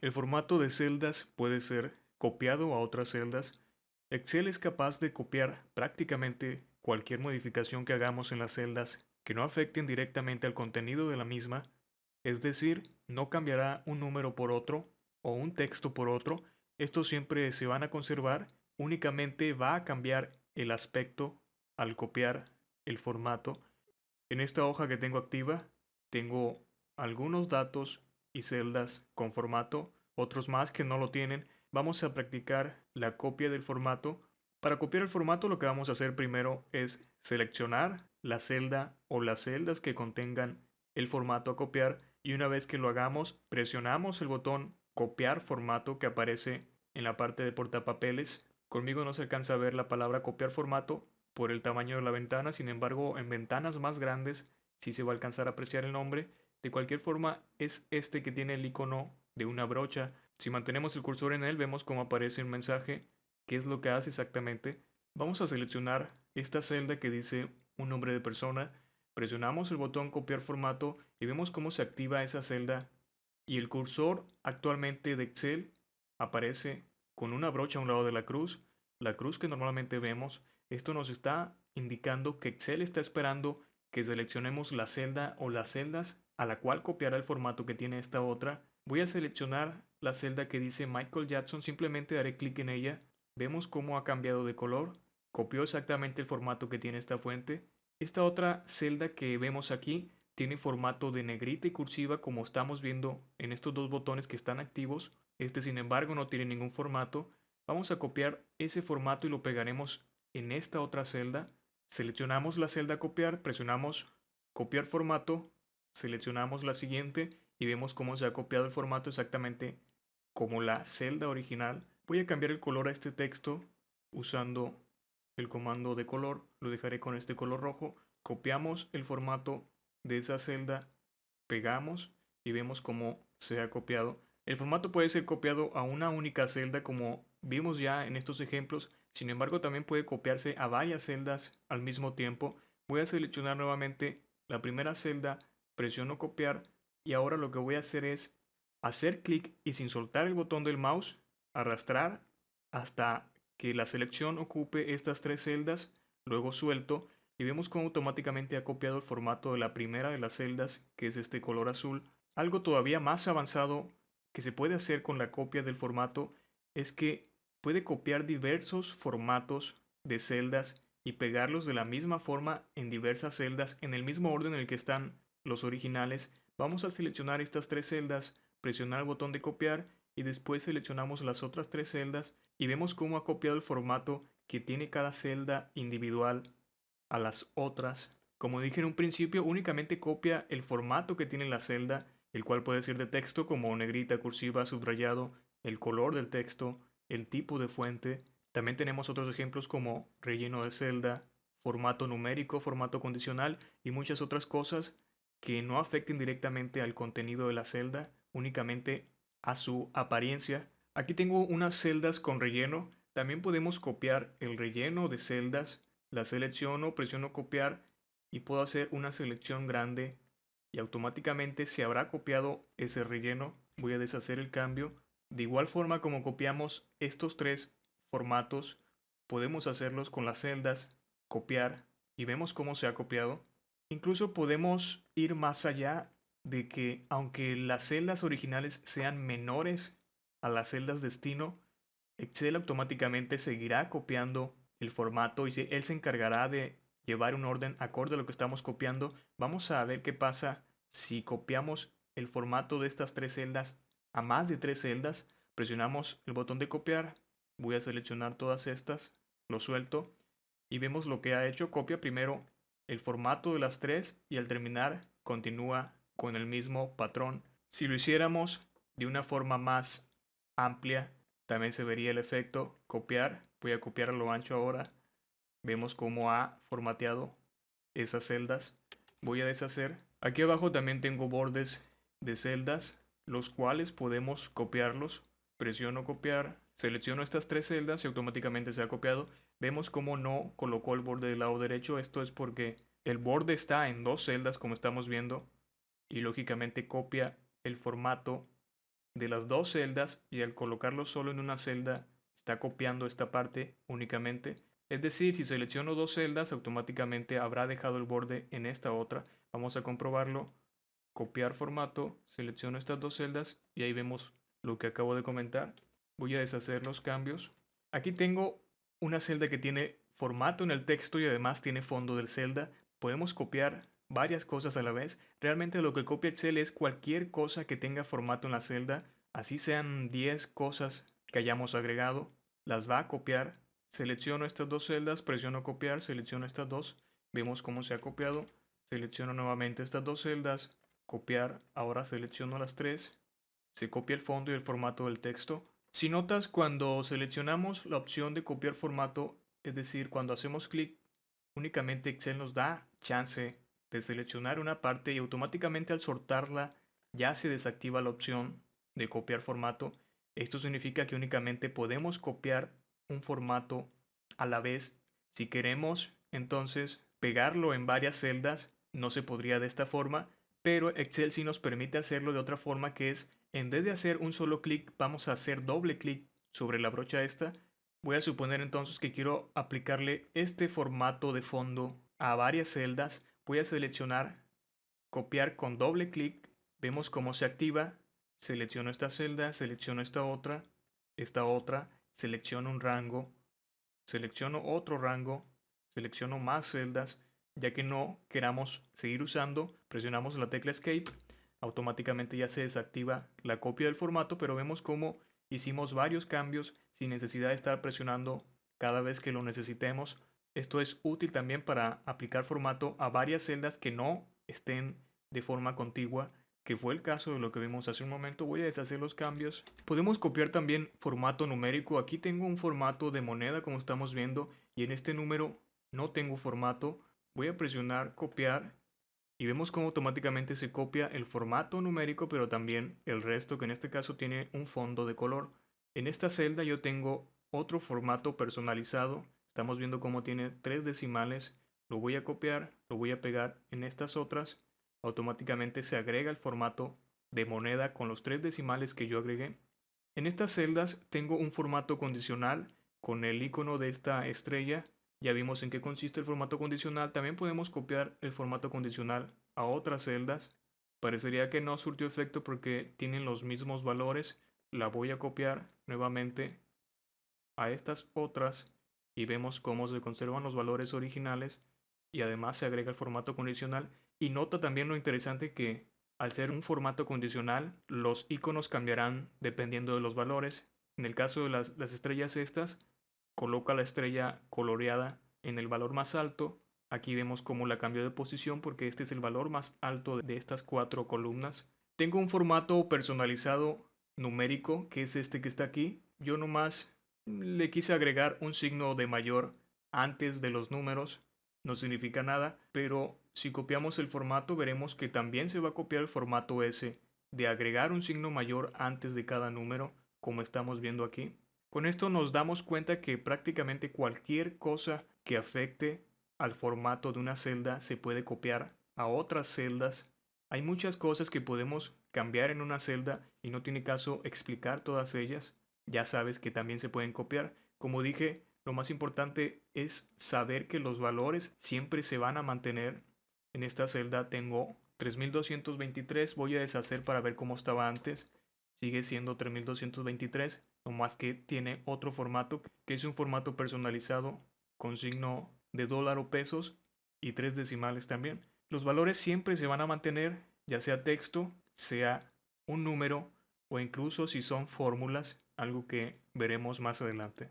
El formato de celdas puede ser copiado a otras celdas. Excel es capaz de copiar prácticamente cualquier modificación que hagamos en las celdas que no afecten directamente al contenido de la misma, es decir, no cambiará un número por otro o un texto por otro. Estos siempre se van a conservar, únicamente va a cambiar el aspecto al copiar el formato. En esta hoja que tengo activa, tengo algunos datos y celdas con formato, otros más que no lo tienen. Vamos a practicar la copia del formato. Para copiar el formato, lo que vamos a hacer primero es seleccionar la celda o las celdas que contengan el formato a copiar, y una vez que lo hagamos, presionamos el botón copiar formato que aparece en la parte de portapapeles. Conmigo no se alcanza a ver la palabra copiar formato por el tamaño de la ventana. Sin embargo, en ventanas más grandes sí se va a alcanzar a apreciar el nombre. De cualquier forma, es este que tiene el icono de una brocha. Si mantenemos el cursor en él, vemos cómo aparece un mensaje. ¿Qué es lo que hace exactamente? Vamos a seleccionar esta celda que dice un nombre de persona. Presionamos el botón copiar formato y vemos cómo se activa esa celda, y el cursor actualmente de Excel aparece con una brocha a un lado de la cruz que normalmente vemos. Esto nos está indicando que Excel está esperando que seleccionemos la celda o las celdas a la cual copiará el formato que tiene esta otra. Voy a seleccionar la celda que dice Michael Jackson, simplemente daré clic en ella. Vemos cómo ha cambiado de color, copió exactamente el formato que tiene esta fuente. Esta otra celda que vemos aquí tiene formato de negrita y cursiva, como estamos viendo en estos dos botones que están activos. Este, sin embargo, no tiene ningún formato. Vamos a copiar ese formato y lo pegaremos en esta otra celda. Seleccionamos la celda a copiar, presionamos copiar formato, seleccionamos la siguiente y vemos cómo se ha copiado el formato exactamente como la celda original. Voy a cambiar el color a este texto usando el comando de color. Lo dejaré con este color rojo. Copiamos el formato de esa celda, pegamos y vemos cómo se ha copiado. El formato puede ser copiado a una única celda, como vimos ya en estos ejemplos. Sin embargo, también puede copiarse a varias celdas al mismo tiempo. Voy a seleccionar nuevamente la primera celda, presiono copiar, y ahora lo que voy a hacer es hacer clic y, sin soltar el botón del mouse, arrastrar hasta que la selección ocupe estas tres celdas. Luego suelto y vemos cómo automáticamente ha copiado el formato de la primera de las celdas, que es este color azul. Algo todavía más avanzado que se puede hacer con la copia del formato es que puede copiar diversos formatos de celdas y pegarlos de la misma forma en diversas celdas en el mismo orden en el que están los originales. Vamos a seleccionar estas tres celdas, presionar el botón de copiar y después seleccionamos las otras tres celdas y vemos cómo ha copiado el formato que tiene cada celda individual a las otras. Como dije en un principio, únicamente copia el formato que tiene la celda, el cual puede ser de texto como negrita, cursiva, subrayado, el color del texto, el tipo de fuente. También tenemos otros ejemplos como relleno de celda, formato numérico, formato condicional y muchas otras cosas que no afecten directamente al contenido de la celda, únicamente a su apariencia. Aquí tengo unas celdas con relleno. También podemos copiar el relleno de celdas. La selecciono, presiono copiar y puedo hacer una selección grande y automáticamente se habrá copiado ese relleno. Voy a deshacer el cambio. De igual forma como copiamos estos tres formatos, podemos hacerlos con las celdas, copiar, y vemos cómo se ha copiado. Incluso podemos ir más allá de que, aunque las celdas originales sean menores a las celdas destino, Excel automáticamente seguirá copiando el formato y él se encargará de llevar un orden acorde a lo que estamos copiando. Vamos a ver qué pasa si copiamos el formato de estas tres celdas a más de tres celdas. Presionamos el botón de copiar. Voy a seleccionar todas estas, lo suelto y vemos lo que ha hecho. Copia primero el formato de las tres y al terminar continúa con el mismo patrón. Si lo hiciéramos de una forma más amplia, también se vería el efecto copiar. Voy a copiar a lo ancho ahora. Vemos cómo ha formateado esas celdas. Voy a deshacer. Aquí abajo también tengo bordes de celdas, los cuales podemos copiarlos. Presiono copiar, selecciono estas tres celdas y automáticamente se ha copiado. Vemos cómo no colocó el borde del lado derecho. Esto es porque el borde está en dos celdas, como estamos viendo, y lógicamente copia el formato de las dos celdas y al colocarlo solo en una celda está copiando esta parte únicamente. Es decir, si selecciono dos celdas, automáticamente habrá dejado el borde en esta otra. Vamos a comprobarlo. Copiar formato, selecciono estas dos celdas y ahí vemos lo que acabo de comentar. Voy a deshacer los cambios. Aquí tengo una celda que tiene formato en el texto y además tiene fondo del celda. Podemos copiar varias cosas a la vez. Realmente lo que copia Excel es cualquier cosa que tenga formato en la celda, así sean 10 cosas que hayamos agregado, las va a copiar. Selecciono estas dos celdas, presiono copiar, selecciono estas dos, vemos cómo se ha copiado. Selecciono nuevamente estas dos celdas, copiar, ahora selecciono las tres, se copia el fondo y el formato del texto. Si notas, cuando seleccionamos la opción de copiar formato, es decir, cuando hacemos clic, únicamente Excel nos da chance de seleccionar una parte y automáticamente al soltarla ya se desactiva la opción de copiar formato. Esto significa que únicamente podemos copiar un formato a la vez. Si queremos entonces pegarlo en varias celdas, no se podría de esta forma, pero Excel sí nos permite hacerlo de otra forma, que es, en vez de hacer un solo clic, vamos a hacer doble clic sobre la brocha esta. Voy a suponer entonces que quiero aplicarle este formato de fondo a varias celdas. Voy a seleccionar, copiar con doble clic. Vemos cómo se activa. Selecciono esta celda, selecciono esta otra, selecciono un rango, selecciono otro rango, selecciono más celdas. Ya que no queramos seguir usando, presionamos la tecla Escape. Automáticamente ya se desactiva la copia del formato, pero vemos cómo hicimos varios cambios sin necesidad de estar presionando cada vez que lo necesitemos. Esto es útil también para aplicar formato a varias celdas que no estén de forma contigua, que fue el caso de lo que vimos hace un momento. Voy a deshacer los cambios. Podemos copiar también formato numérico. Aquí tengo un formato de moneda, como estamos viendo, y en este número no tengo formato. Voy a presionar copiar y vemos cómo automáticamente se copia el formato numérico, pero también el resto, que en este caso tiene un fondo de color. En esta celda yo tengo otro formato personalizado. Estamos viendo cómo tiene 3 decimales. Lo voy a copiar, lo voy a pegar en estas otras. Automáticamente se agrega el formato de moneda con los 3 decimales que yo agregué. En estas celdas tengo un formato condicional con el icono de esta estrella. Ya vimos en qué consiste el formato condicional. También podemos copiar el formato condicional a otras celdas. Parecería que no surtió efecto porque tienen los mismos valores. La voy a copiar nuevamente a estas otras y vemos cómo se conservan los valores originales y además se agrega el formato condicional. Y nota también lo interesante que al ser un formato condicional, los iconos cambiarán dependiendo de los valores. En el caso de las estrellas estas, coloca la estrella coloreada en el valor más alto. Aquí vemos cómo la cambió de posición porque este es el valor más alto de estas 4 columnas. Tengo un formato personalizado numérico, que es este que está aquí. Yo nomás le quise agregar un signo de mayor antes de los números. No significa nada, pero si copiamos el formato veremos que también se va a copiar el formato S de agregar un signo mayor antes de cada número, como estamos viendo aquí. Con esto nos damos cuenta que prácticamente cualquier cosa que afecte al formato de una celda se puede copiar a otras celdas. Hay muchas cosas que podemos cambiar en una celda y no tiene caso explicar todas ellas. Ya sabes que también se pueden copiar. Como dije, lo más importante es saber que los valores siempre se van a mantener. En esta celda tengo 3223. Voy a deshacer para ver cómo estaba antes. Sigue siendo 3223, no más que tiene otro formato, que es un formato personalizado con signo de dólar o pesos y 3 decimales también. Los valores siempre se van a mantener, ya sea texto, sea un número o incluso si son fórmulas, algo que veremos más adelante.